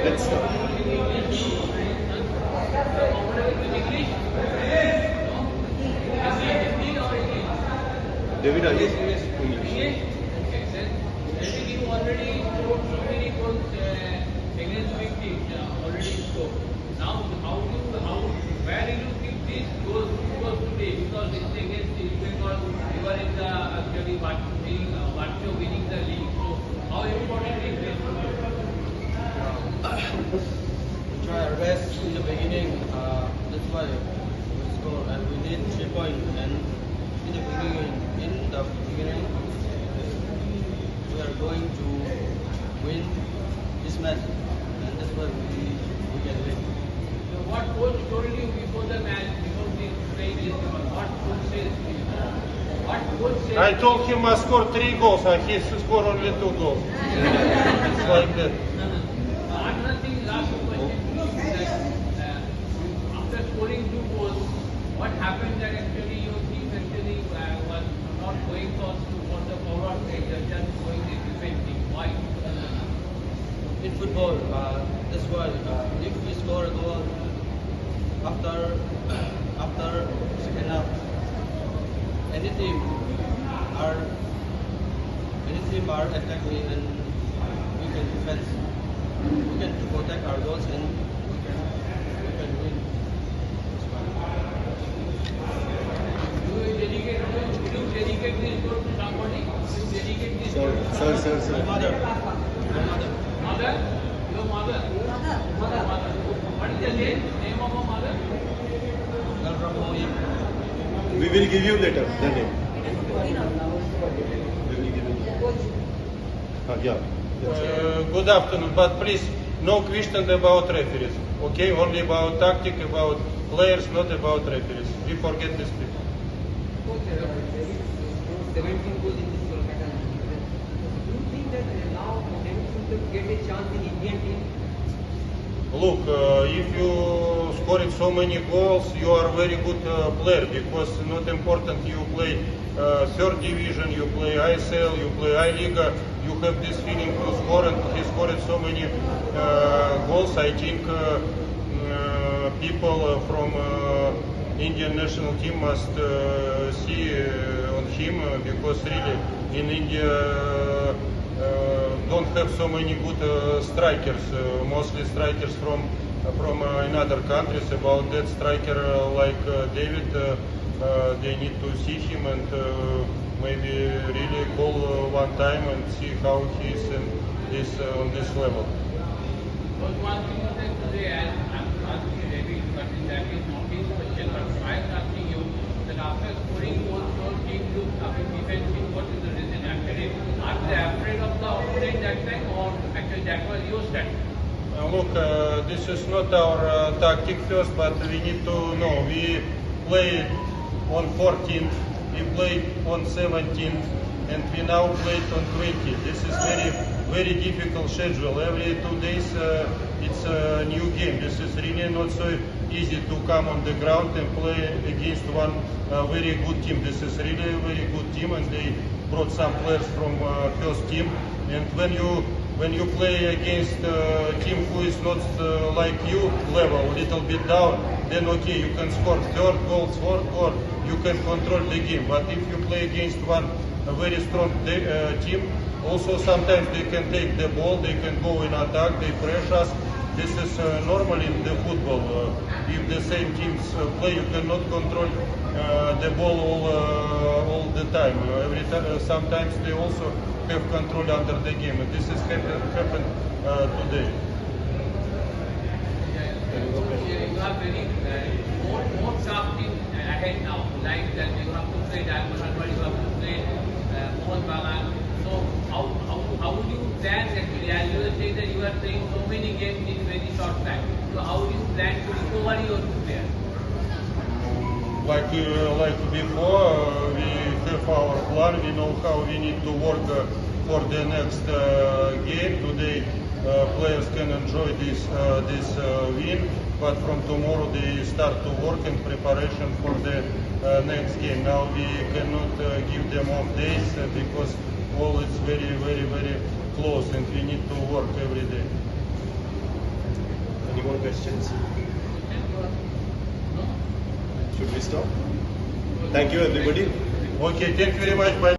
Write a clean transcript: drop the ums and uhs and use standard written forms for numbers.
Let's start. David, yes, English. You already scored so many goals against big teams already scored. Now, where do you think this goes today? Because it's against East Bengal, you are in the actually winning the league. So, how important is this? We try our best in the beginning. That's why we score, and we need 3 points. And in the beginning, we are going to win this match, and that's why we can win. So what coach told you before the match, before this playing this game? What coach says to you? What coach says? I told him I scored 3 goals and he scored only 2 goals. It's like that. Another thing, last question. That, after scoring 2 goals, what happened that actually your team actually was not going for the forward play, just going the defending? Why? In football, that's why if we score a goal after second half, any team are attacking and we can defend. We can protect our goals and we can win. Do you dedicate this goal to somebody? Do you dedicate this goal to Sir. My mother. mother? Your mother? Mother. What is the name of your mother? We will give you later the name. We will give you. Yeah. Good afternoon, but please, no question about referees. Okay, only about tactic, about players, not about referees. We forget this people. 17 goals in this Kolkata league. Do you think that now David should get a chance in Indian team? Look, if you scored so many goals, you are a very good player, because not important you play third division, you play ISL, you play I-Liga, you have this feeling to score, and he scored so many goals. I think people from Indian national team must see on him, because really in India don't have so many good strikers, mostly strikers from another countries. About that striker like David, they need to see him and maybe really call one time and see how he is on this level. But one thing you said today, and I'm asking David, but that is not his question, but I am asking you that after scoring goals, your team looks defensive. What is the reason? Actually, are they afraid of the opponent that time, or actually that was your strategy? Look, this is not our tactic first, but we need to know. We played on 14th, we played on 17th, and we now played on 20. This is very difficult schedule. Every 2 days it's a new game. This is really not so easy to come on the ground and play against one very good team. This is really a very good team, and they brought some players from first team. And when you play against a team who is not like you level, a little bit down, then okay, you can score third goal, fourth goal, you can control the game. But if you play against a very strong team, also sometimes they can take the ball, they can go in attack, they press us. This is normal in the football. If the same teams play, you cannot control the ball all the time. Sometimes they also have control under the game. And this is happened today. You are very more crafting ahead now, like that you have to play Diamond Harbour, you have to play Mohun Bagan. So how would you plan actually? As you were saying that you are playing so many games in very short time. So how do you plan to recover your players? Like before, we have our plan. We know how we need to work for the next game. Today, players can enjoy this win, but from tomorrow they start to work in preparation for the next game. Now we cannot give them off days because all is very close, and we need to work every day. more questions? Should we stop? Thank you, everybody. Okay, thank you very much. Bye.